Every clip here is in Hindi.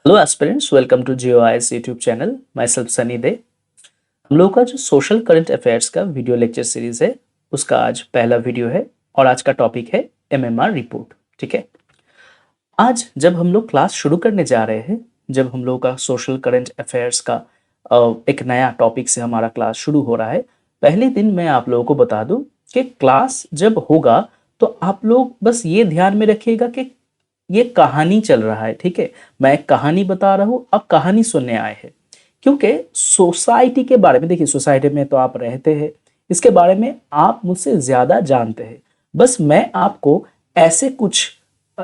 Hello aspirants, welcome to GeoIS YouTube channel. Myself Sunny Dey. हम लोग का जो सोशल करंट अफेयर्स का वीडियो लेक्चर सीरीज है उसका आज पहला वीडियो है और आज का टॉपिक है MMR रिपोर्ट। ठीक है, आज जब हम लोग क्लास शुरू करने जा रहे हैं, जब हम लोग का सोशल करंट अफेयर्स का एक नया टॉपिक से हमारा क्लास शुरू हो रहा है, पहले दिन मैं आप लोगों को बता दूं कि क्लास जब होगा तो आप लोग बस ये ध्यान में रखिएगा कि ये कहानी चल रहा है। ठीक है, मैं एक कहानी बता रहा हूँ, आप कहानी सुनने आए हैं, क्योंकि सोसाइटी के बारे में, देखिए सोसाइटी में तो आप रहते हैं, इसके बारे में आप मुझसे ज़्यादा जानते हैं। बस मैं आपको ऐसे कुछ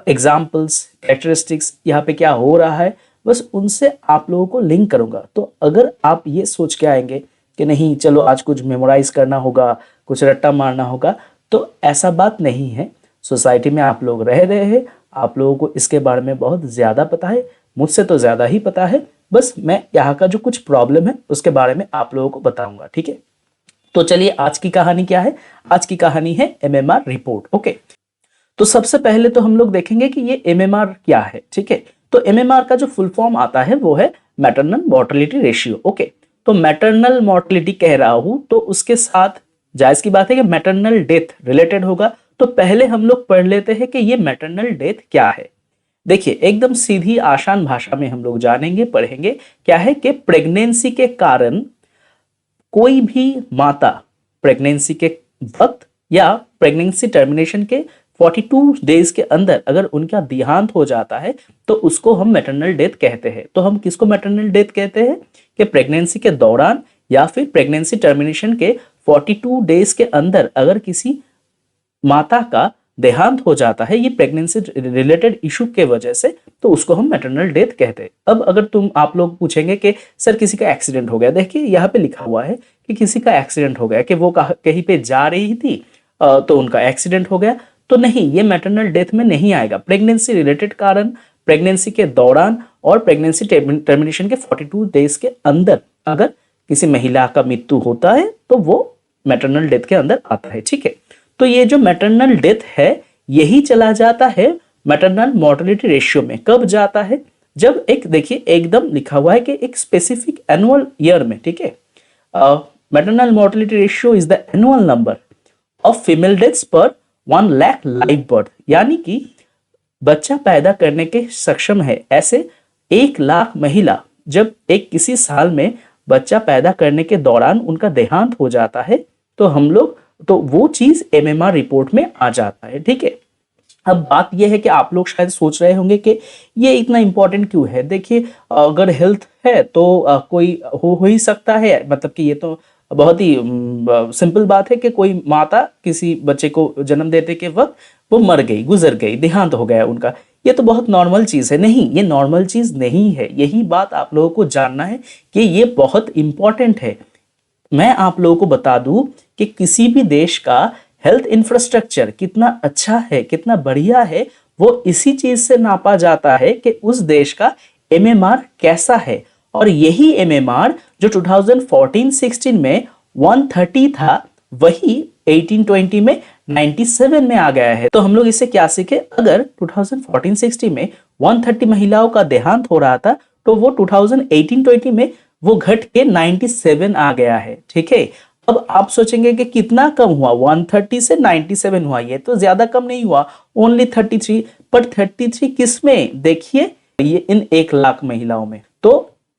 एग्जाम्पल्स, कैरेक्टरिस्टिक्स, यहाँ पे क्या हो रहा है, बस उनसे आप लोगों को लिंक करूँगा। तो अगर आप ये सोच के आएंगे कि नहीं चलो आज कुछ मेमोराइज करना होगा, कुछ रट्टा मारना होगा, तो ऐसा बात नहीं है। सोसाइटी में आप लोग रह रहे हैं, आप लोगों को इसके बारे में बहुत ज़्यादा पता है, मुझसे तो ज़्यादा ही पता है। बस मैं यहाँ का जो कुछ प्रॉब्लम है उसके बारे में आप लोगों को बताऊंगा। ठीक है, तो चलिए आज की कहानी क्या है। आज की कहानी है MMR रिपोर्ट। ओके, तो सबसे पहले तो हम लोग देखेंगे कि ये MMR क्या है। ठीक है, तो MMR का जो फुल फॉर्म आता है वो है मैटरनल मोर्टेलिटी रेशियो। ओके, तो मैटरनल मोर्टेलिटी कह रहा हूं तो उसके साथ जायज की बात है कि मैटरनल डेथ रिलेटेड होगा। तो पहले हम लोग पढ़ लेते हैं कि ये मैटरनल डेथ क्या है। देखिए एकदम सीधी आसान भाषा में हम लोग जानेंगे, पढ़ेंगे। क्या है कि प्रेगनेंसी के कारण कोई भी माता प्रेगनेंसी के वक्त या प्रेगनेंसी टर्मिनेशन के 42 डेज के अंदर अगर उनका देहांत हो जाता है तो उसको हम मैटरनल डेथ कहते हैं। तो हम किसको मैटरनल डेथ कहते हैं कि प्रेगनेंसी के दौरान या फिर प्रेगनेंसी टर्मिनेशन के 42 डेज के अंदर अगर किसी माता का देहांत हो जाता है ये प्रेगनेंसी रिलेटेड इशू के वजह से, तो उसको हम मैटरनल डेथ कहते हैं। अब अगर आप लोग पूछेंगे कि सर किसी का एक्सीडेंट हो गया, देखिए यहाँ पे लिखा हुआ है कि किसी का एक्सीडेंट हो गया, कि वो कहीं पे जा रही थी तो उनका एक्सीडेंट हो गया, तो नहीं, ये मैटरनल डेथ में नहीं आएगा। प्रेगनेंसी रिलेटेड कारण, प्रेगनेंसी के दौरान और प्रेगनेंसी टर्मिनेशन के 42 डेज के अंदर अगर किसी महिला का मृत्यु होता है तो वो मैटरनल डेथ के अंदर आता है। ठीक है, तो ये जो मैटरनल डेथ है यही चला जाता है मैटरनल मोर्टेलिटी रेशियो में। कब जाता है? जब एक, देखिए एकदम लिखा हुआ है कि एक स्पेसिफिक एनुअल ईयर में। ठीक है, maternal mortality ratio is the annual number of female deaths पर 1 लाख लाइव बर्थ, यानी कि बच्चा पैदा करने के सक्षम है ऐसे 1 लाख महिला जब एक किसी साल में बच्चा पैदा करने के दौरान उनका देहांत हो जाता है तो हम लोग, तो वो चीज MMR रिपोर्ट में आ जाता है। ठीक है, अब बात यह है कि आप लोग शायद सोच रहे होंगे कि ये इतना इंपॉर्टेंट क्यों है। देखिए अगर हेल्थ है तो कोई हो ही सकता है, मतलब कि ये तो बहुत ही सिंपल बात है कि कोई माता किसी बच्चे को जन्म देते के वक्त वो मर गई, गुजर गई, देहांत हो गया उनका, ये तो बहुत नॉर्मल चीज है। नहीं, ये नॉर्मल चीज नहीं है, यही बात आप लोगों को जानना है कि ये बहुत इंपॉर्टेंट है। मैं आप लोगों को बता दूं कि किसी भी देश का हेल्थ इंफ्रास्ट्रक्चर कितना अच्छा है, कितना बढ़िया है, वो इसी चीज से नापा जाता है कि उस देश का MMR कैसा है। और यही MMR जो 2014-16 में 130 था, वही 18-20 में 97 में आ गया है। तो हम लोग इससे क्या सीखे? अगर 2014-16 में 130 महिलाओं का देहांत हो रहा था तो वो 2018-20 में वो घट के 97 आ गया है। ठीक है, अब आप सोचेंगे कि कितना कम हुआ, 130 से 97 हुआ, ये तो ज्यादा कम नहीं हुआ, ओनली 33। पर 33 किस में? देखिए ये इन 1 लाख महिलाओं में। तो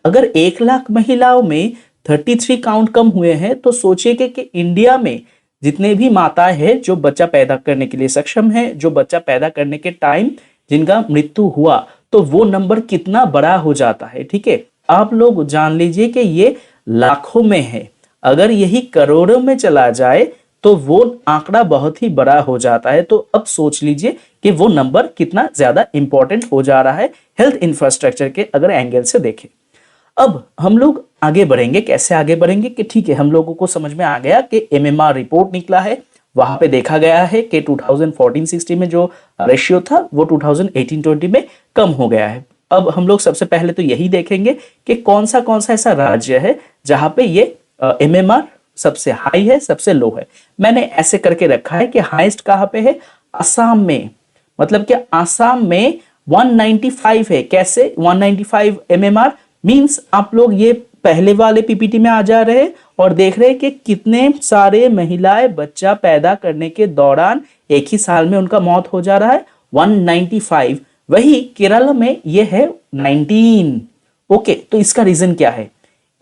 अगर 1 लाख महिलाओं में 33 काउंट कम हुए हैं तो सोचिए कि इंडिया में जितने भी माताएं हैं जो बच्चा पैदा करने के लिए सक्षम है, जो बच्चा पैदा करने के टाइम जिनका मृत्यु हुआ, तो वो नंबर कितना बड़ा हो जाता है। ठीक है, आप लोग जान लीजिए कि ये लाखों में है, अगर यही करोड़ों में चला जाए तो वो आंकड़ा बहुत ही बड़ा हो जाता है। तो अब सोच लीजिए कि वो नंबर कितना ज्यादा इंपॉर्टेंट हो जा रहा है हेल्थ इंफ्रास्ट्रक्चर के अगर एंगल से देखें। अब हम लोग आगे बढ़ेंगे, कैसे आगे बढ़ेंगे कि ठीक है, हम लोगों को समझ में आ गया कि MMR रिपोर्ट निकला है, वहां पे देखा गया है कि 2014-16 में जो रेशियो था वो 2018-20 में कम हो गया है। अब हम लोग सबसे पहले तो यही देखेंगे कि कौन सा ऐसा राज्य है जहां पे ये MMR सबसे हाई है, सबसे लो है। मैंने ऐसे करके रखा है कि हाईएस्ट कहां पे है? असम में, मतलब कि असम में 195 है। कैसे 195 एमएमआर मींस, आप लोग ये पहले वाले पीपीटी में आ जा रहे हैं और देख रहे हैं कि कितने सारे महिलाएं बच्चा पैदा करने के दौरान एक ही साल में उनका मौत हो जा रहा है, 195। वही केरल में ये है 19। ओके, तो इसका रीजन क्या है?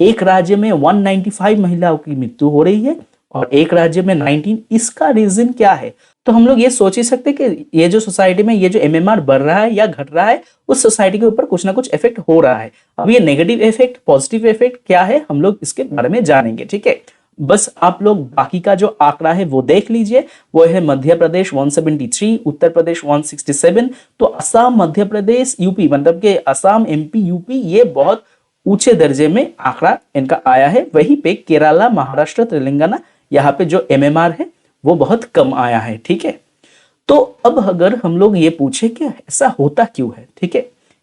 एक राज्य में 195 महिलाओं की मृत्यु हो रही है और एक राज्य में 19। इसका रीजन क्या है? तो हम लोग ये सोच ही सकते कि ये जो सोसाइटी में ये जो एमएमआर बढ़ रहा है या घट रहा है, उस सोसाइटी के ऊपर कुछ ना कुछ इफेक्ट हो रहा है। अब ये नेगेटिव इफेक्ट, पॉजिटिव इफेक्ट क्या है, हम लोग इसके बारे में जानेंगे। ठीक है, बस आप लोग बाकी का जो आंकड़ा है वो देख लीजिए। वो है मध्य प्रदेश 173, उत्तर प्रदेश 167। तो असम, मध्य प्रदेश, यूपी, मतलब के असम, एमपी, यूपी, ये बहुत ऊंचे दर्जे में आंकड़ा इनका आया है। वहीं पे केरला, महाराष्ट्र, तेलंगाना, यहाँ पे जो एमएमआर है वो बहुत कम आया है। ठीक है, तो अब अगर हम लोग ये पूछे कि ऐसा होता क्यों है, ठीक है,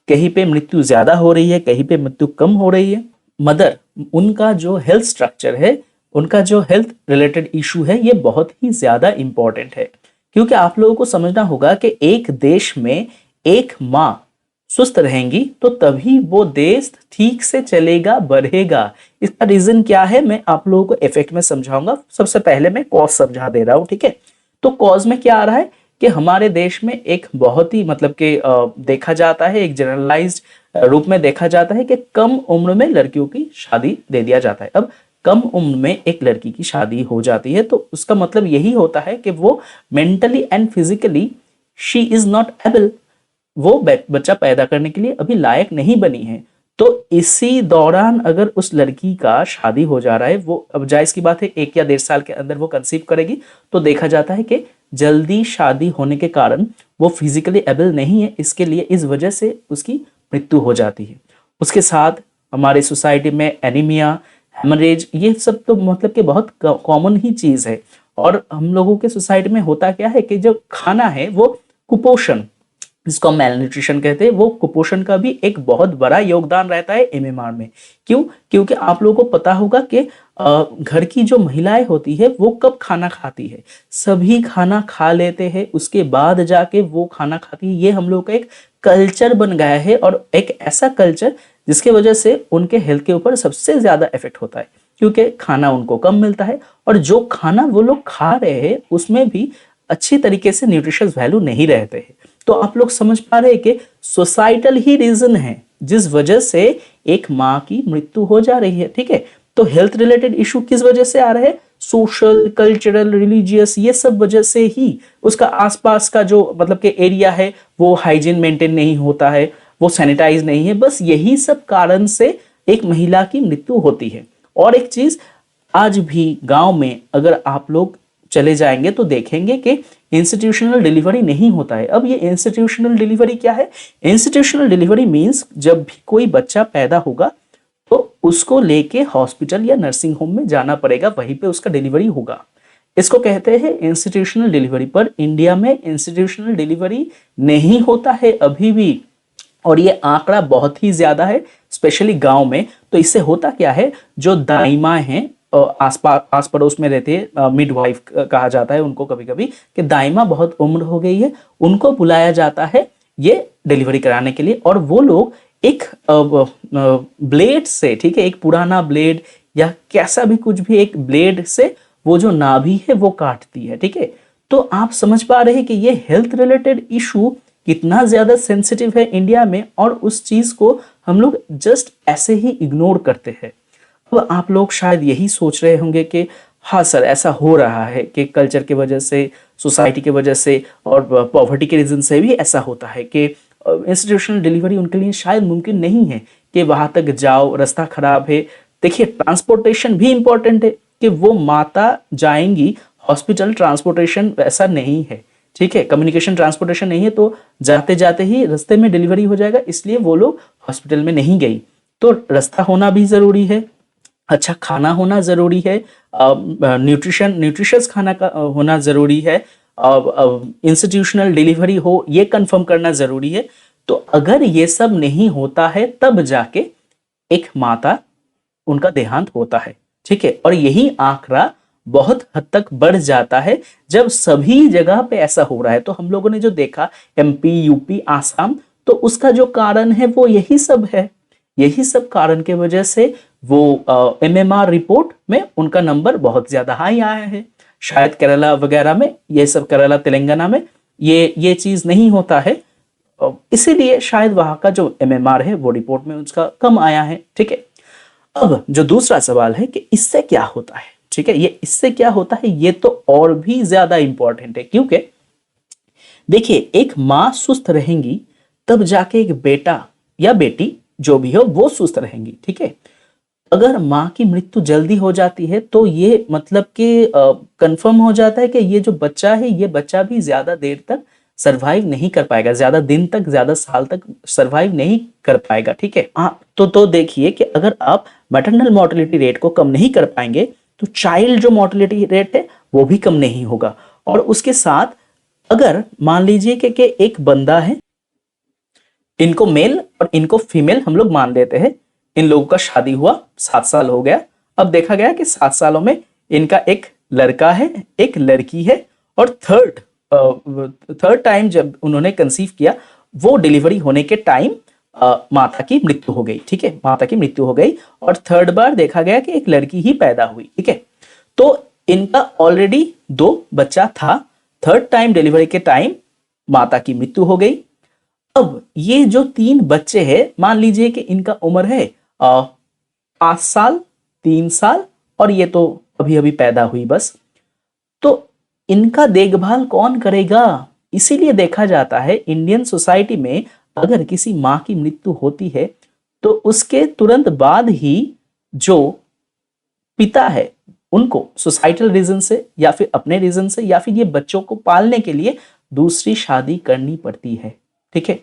कहीं पे मृत्यु ज्यादा हो रही है, कहीं पे मृत्यु कम हो रही है। मदर, उनका जो हेल्थ स्ट्रक्चर है, उनका जो हेल्थ रिलेटेड इशू है, ये बहुत ही ज्यादा इंपॉर्टेंट है। क्योंकि आप लोगों को समझना होगा कि एक देश में एक माँ स्वस्थ रहेंगी तो तभी वो देश ठीक से चलेगा, बढ़ेगा। इसका रीजन क्या है मैं आप लोगों को इफेक्ट में समझाऊंगा। सबसे पहले मैं कॉज समझा दे रहा हूं। ठीक है, तो कॉज में क्या आ रहा है कि हमारे देश में एक बहुत ही मतलब कि देखा जाता है, एक जनरलाइज्ड रूप में देखा जाता है कि कम उम्र में लड़कियों की शादी दे दिया जाता है। अब कम उम्र में एक लड़की की शादी हो जाती है तो उसका मतलब यही होता है कि वो mentally and physically she is not able, वो बच्चा पैदा करने के लिए अभी लायक नहीं बनी है। तो इसी दौरान अगर उस लड़की का शादी हो जा रहा है, वो अब जायज की बात है 1 या 1.5 साल के अंदर वो कंसीव करेगी, तो देखा जाता है कि जल्दी शादी होने के कारण वो फिजिकली एबल नहीं है, इसके लिए इस वजह से उसकी मृत्यु हो जाती है। उसके साथ हमारे सोसाइटी में एनीमिया, हेमरेज, ये सब तो मतलब कि बहुत कॉमन ही चीज है। और हम लोगों के सोसाइटी में होता क्या है कि जो खाना है वो कुपोषण, जिसको हम मैलन्यूट्रिशन कहते हैं, वो कुपोषण का भी एक बहुत बड़ा योगदान रहता है एमएमआर में। क्यों? क्योंकि आप लोगों को पता होगा कि घर की जो महिलाएं होती है वो कब खाना खाती है, सभी खाना खा लेते हैं उसके बाद जाके वो खाना खाती है। ये हम लोग का एक कल्चर बन गया है और एक ऐसा कल्चर जिसके वजह से उनके हेल्थ के ऊपर सबसे ज्यादा इफेक्ट होता है, क्योंकि खाना उनको कम मिलता है और जो खाना वो लोग खा रहे हैं उसमें भी अच्छी तरीके से न्यूट्रिशियस वैल्यू नहीं रहते हैं। तो आप लोग समझ पा रहे हैं कि सोसाइटल ही रीजन है जिस वजह से एक माँ की मृत्यु हो जा रही है। ठीक है, तो हेल्थ रिलेटेड इशू किस वजह से आ रहे हैं? सोशल, कल्चरल, रिलीजियस, ये सब वजह से ही। उसका आसपास का जो मतलब के एरिया है वो हाइजीन मेंटेन नहीं होता है, वो सैनिटाइज नहीं है, बस यही सब कारण से एक महिला की मृत्यु होती है। और एक चीज, आज भी गांव में अगर आप लोग चले जाएंगे तो देखेंगे कि इंस्टीट्यूशनल डिलीवरी नहीं होता है। अब ये इंस्टीट्यूशनल डिलीवरी क्या है? इंस्टीट्यूशनल डिलीवरी मींस जब भी कोई बच्चा पैदा होगा तो उसको लेके हॉस्पिटल या नर्सिंग होम में जाना पड़ेगा, वहीं पे उसका डिलीवरी होगा। इसको कहते हैं इंस्टीट्यूशनल डिलीवरी। पर इंडिया में इंस्टीट्यूशनल डिलीवरी नहीं होता है अभी भी, और ये आंकड़ा बहुत ही ज्यादा है स्पेशली गांव में। तो इससे होता क्या है, जो दाइमाएं हैं आस पड़ोस में रहते हैं, मिडवाइफ कहा जाता है उनको कभी कभी, कि दाइमा बहुत उम्र हो गई है, उनको बुलाया जाता है ये डिलीवरी कराने के लिए, और वो लोग एक ब्लेड से, ठीक है, एक पुराना ब्लेड या कैसा भी कुछ भी एक ब्लेड से वो जो नाभि है वो काटती है। ठीक है, तो आप समझ पा रहे हैं कि ये हेल्थ रिलेटेड इशू कितना ज्यादा सेंसिटिव है इंडिया में, और उस चीज को हम लोग जस्ट ऐसे ही इग्नोर करते हैं। अब आप लोग शायद यही सोच रहे होंगे कि हाँ सर, ऐसा हो रहा है कि कल्चर की वजह से, सोसाइटी की वजह से और पॉवर्टी के रीजन से भी ऐसा होता है कि इंस्टीट्यूशनल डिलीवरी उनके लिए शायद मुमकिन नहीं है कि वहां तक जाओ, रास्ता खराब है। देखिए, ट्रांसपोर्टेशन भी इंपॉर्टेंट है कि वो माता जाएंगी हॉस्पिटल, ट्रांसपोर्टेशन वैसा नहीं है। ठीक है, कम्युनिकेशन ट्रांसपोर्टेशन नहीं है, तो जाते जाते ही रास्ते में डिलीवरी हो जाएगा, इसलिए वो लोग हॉस्पिटल में नहीं गई। तो रास्ता होना भी जरूरी है, अच्छा खाना होना जरूरी है, न्यूट्रिशियस खाना का होना जरूरी है, इंस्टीट्यूशनल डिलीवरी हो ये कंफर्म करना जरूरी है। तो अगर ये सब नहीं होता है तब जाके एक माता उनका देहांत होता है। ठीक है, और यही आंकड़ा बहुत हद तक बढ़ जाता है जब सभी जगह पे ऐसा हो रहा है। तो हम लोगों ने जो देखा एमपी, यूपी, आसाम, तो उसका जो कारण है वो यही सब है। यही सब कारण के वजह से वो MMR रिपोर्ट में उनका नंबर बहुत ज्यादा हाई आया है। शायद केरला वगैरह में, ये सब केरला तेलंगाना में ये चीज नहीं होता है, इसीलिए शायद वहां का जो MMR है वो रिपोर्ट में उसका कम आया है। ठीक है, अब जो दूसरा सवाल है कि इससे क्या होता है, ठीक है, ये इससे क्या होता है, ये तो और भी ज्यादा इंपॉर्टेंट है, क्योंकि देखिए एक माँ सुस्त रहेंगी तब जाके एक बेटा या बेटी जो भी हो वो सुस्त रहेंगी। ठीक है, अगर माँ की मृत्यु जल्दी हो जाती है तो ये मतलब कि कंफर्म हो जाता है कि ये जो बच्चा है ये बच्चा भी ज्यादा देर तक सरवाइव नहीं कर पाएगा, ज्यादा दिन तक, ज्यादा साल तक सरवाइव नहीं कर पाएगा। ठीक है, तो देखिए कि अगर आप मैटरनल मोर्टेलिटी रेट को कम नहीं कर पाएंगे तो चाइल्ड जो मोर्टेलिटी रेट है वो भी कम नहीं होगा। और उसके साथ अगर मान लीजिए कि एक बंदा है, इनको मेल और इनको फीमेल हम लोग मान लेते हैं, इन लोगों का शादी हुआ 7 साल हो गया, अब देखा गया कि 7 सालों में इनका एक लड़का है एक लड़की है, और थर्ड टाइम जब उन्होंने कंसीव किया वो डिलीवरी होने के टाइम माता की मृत्यु हो गई। ठीक है, माता की मृत्यु हो गई और थर्ड बार देखा गया कि एक लड़की ही पैदा हुई। ठीक है, तो इनका ऑलरेडी 2 बच्चा था, थर्ड टाइम डिलीवरी के टाइम माता की मृत्यु हो गई। अब ये जो 3 बच्चे हैं, मान लीजिए कि इनका उम्र है 5 साल, 3 साल, और ये तो अभी अभी पैदा हुई बस, तो इनका देखभाल कौन करेगा? इसीलिए देखा जाता है इंडियन सोसाइटी में अगर किसी माँ की मृत्यु होती है तो उसके तुरंत बाद ही जो पिता है उनको सोसाइटल रीजन से या फिर अपने रीजन से या फिर ये बच्चों को पालने के लिए दूसरी शादी करनी पड़ती है। ठीक है,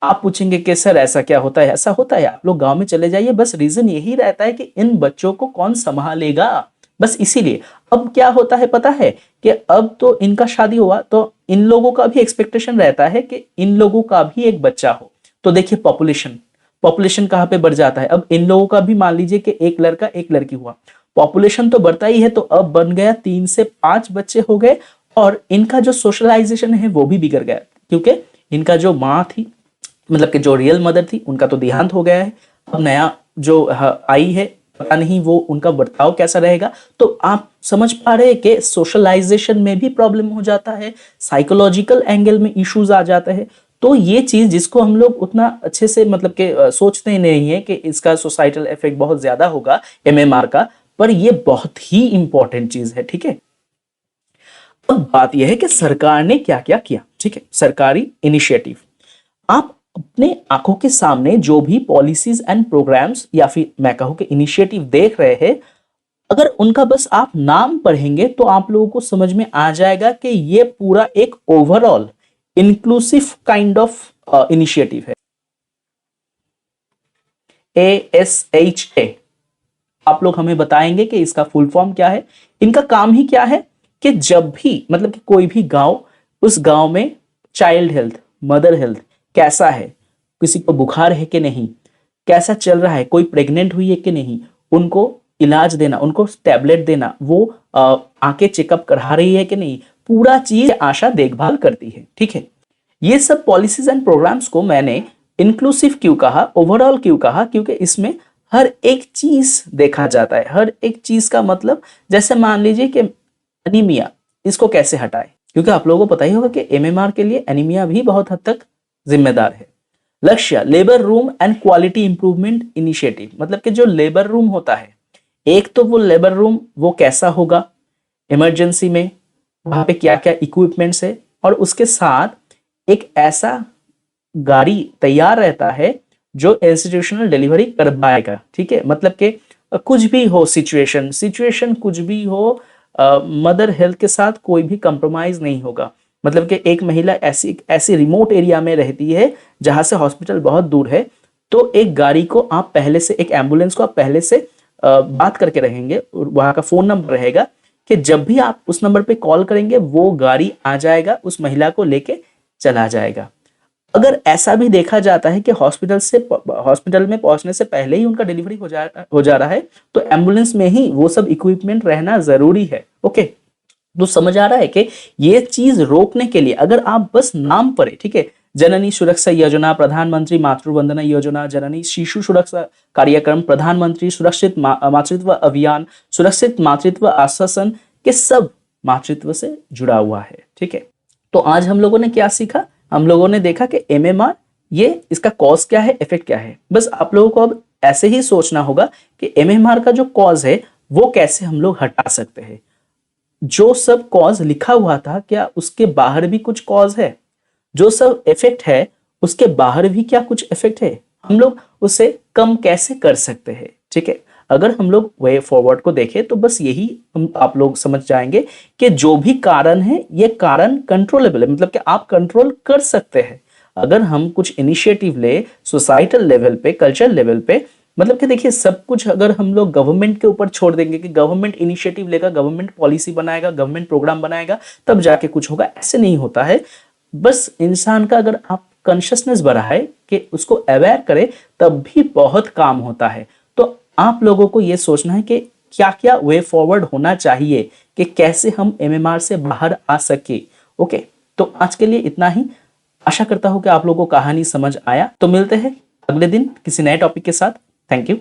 आप पूछेंगे कि सर ऐसा क्या होता है? ऐसा होता है, आप लोग गांव में चले जाइए, बस रीजन यही रहता है कि इन बच्चों को कौन संभालेगा, बस इसीलिए। अब क्या होता है पता है कि अब तो इनका शादी हुआ तो इन लोगों का भी एक्सपेक्टेशन रहता है कि इन लोगों का भी एक बच्चा हो। तो देखिए पॉपुलेशन कहाँ पे बढ़ जाता है। अब इन लोगों का भी मान लीजिए कि एक लड़का एक लड़की हुआ, पॉपुलेशन तो बढ़ता ही है, तो अब बन गया 3 से 5 बच्चे हो गए, और इनका जो सोशलाइजेशन है वो भी बिगड़ गया, क्योंकि इनका जो माँ थी, मतलब कि जो रियल मदर थी, उनका तो देहांत हो गया है। अब नया जो आई है, पता नहीं वो उनका बर्ताव कैसा रहेगा। तो आप समझ पा रहे हैं कि सोशलाइजेशन में भी प्रॉब्लम हो जाता है, साइकोलॉजिकल एंगल में इश्यूज आ जाते हैं। तो ये चीज जिसको हम लोग उतना अच्छे से मतलब कि सोचते ही नहीं है कि इसका सोसाइटल इफेक्ट बहुत ज्यादा होगा MMR का, पर ये बहुत ही इंपॉर्टेंट चीज है। ठीक है, अब बात यह है कि सरकार ने क्या क्या किया। ठीक है, सरकारी इनिशिएटिव, आप अपने आंखों के सामने जो भी पॉलिसीज एंड प्रोग्राम्स या फिर मैं कहूं कि इनिशिएटिव देख रहे हैं, अगर उनका बस आप नाम पढ़ेंगे तो आप लोगों को समझ में आ जाएगा कि ये पूरा एक overall inclusive kind of initiative है। ASHA, आप लोग हमें बताएंगे कि इसका फुल फॉर्म क्या है। इनका काम ही क्या है कि जब भी मतलब कि कोई भी गांव, उस गांव में चाइल्ड हेल्थ, मदर हेल्थ कैसा है, किसी को बुखार है कि नहीं, कैसा चल रहा है, कोई प्रेग्नेंट हुई है कि नहीं, उनको इलाज देना, उनको टैबलेट देना, वो आके चेकअप करा रही है कि नहीं, पूरा चीज आशा देखभाल करती है। ठीक है, ये सब पॉलिसीज एंड प्रोग्राम्स को मैंने इंक्लूसिव क्यों कहा, ओवरऑल क्यों कहा, क्योंकि इसमें हर एक चीज देखा जाता है। हर एक चीज का मतलब, जैसे मान लीजिए कि एनीमिया, इसको कैसे हटाए, क्योंकि आप लोगों को पता ही होगा कि MMR के लिए एनीमिया भी बहुत हद तक जिम्मेदार है। लक्ष्य, labour room and quality improvement initiative, मतलब कि जो लेबर रूम होता है, एक तो वो लेबर रूम वो कैसा होगा, इमरजेंसी में वहां पे क्या क्या इक्विपमेंट्स है, और उसके साथ एक ऐसा गाड़ी तैयार रहता है जो इंस्टीट्यूशनल डिलीवरी कर पाएगा। ठीक है, मतलब कि कुछ भी हो सिचुएशन कुछ भी हो, मदर हेल्थ के साथ कोई भी कंप्रोमाइज नहीं होगा। मतलब कि एक महिला ऐसी रिमोट एरिया में रहती है जहां से हॉस्पिटल बहुत दूर है, तो एक गाड़ी को आप पहले से, एक एम्बुलेंस को आप पहले से बात करके रहेंगे, वहां का फोन नंबर रहेगा कि जब भी आप उस नंबर पे कॉल करेंगे वो गाड़ी आ जाएगा, उस महिला को लेके चला जाएगा। अगर ऐसा भी देखा जाता है कि हॉस्पिटल में पहुंचने से पहले ही उनका डिलीवरी हो जा रहा है, तो एम्बुलेंस में ही वो सब इक्विपमेंट रहना जरूरी है। ओके, तो समझ आ रहा है कि ये चीज रोकने के लिए अगर आप बस नाम पढ़े, ठीक है, जननी सुरक्षा योजना, प्रधानमंत्री मातृ वंदना योजना, जननी शिशु सुरक्षा कार्यक्रम, प्रधानमंत्री सुरक्षित मातृत्व अभियान, सुरक्षित मातृत्व आश्वासन के सब मातृत्व से जुड़ा हुआ है। ठीक है, तो आज हम लोगों ने क्या सीखा? हम लोगों ने देखा कि एमएमआर ये इसका कॉज क्या है, इफेक्ट क्या है। बस आप लोगों को अब ऐसे ही सोचना होगा कि एमएमआर का जो कॉज है वो कैसे हम लोग हटा सकते हैं। जो सब कॉज लिखा हुआ था क्या उसके बाहर भी कुछ कॉज है? जो सब इफेक्ट है उसके बाहर भी क्या कुछ इफेक्ट है? हम लोग उसे कम कैसे कर सकते हैं? ठीक है, अगर हम लोग वे फॉरवर्ड को देखें तो बस यही हम आप लोग समझ जाएंगे कि जो भी कारण है ये कारण कंट्रोलेबल है, मतलब कि आप कंट्रोल कर सकते हैं अगर हम कुछ इनिशिएटिव ले सोसाइटल लेवल पे, कल्चरल लेवल पे। मतलब कि देखिए सब कुछ अगर हम लोग गवर्नमेंट के ऊपर छोड़ देंगे कि गवर्नमेंट इनिशिएटिव लेगा, गवर्नमेंट पॉलिसी बनाएगा, गवर्नमेंट प्रोग्राम बनाएगा तब जाके कुछ होगा, ऐसे नहीं होता है। बस इंसान का अगर आप कॉन्शियसनेस बढ़ाए कि उसको अवेयर करे तब भी बहुत काम होता है। तो आप लोगों को ये सोचना है कि क्या क्या वे फॉरवर्ड होना चाहिए कि कैसे हम एमएमआर से बाहर आ सके। ओके, तो आज के लिए इतना ही। आशा करता हूं कि आप लोगों को कहानी समझ आया। तो मिलते हैं अगले दिन किसी नए टॉपिक के साथ। Thank you.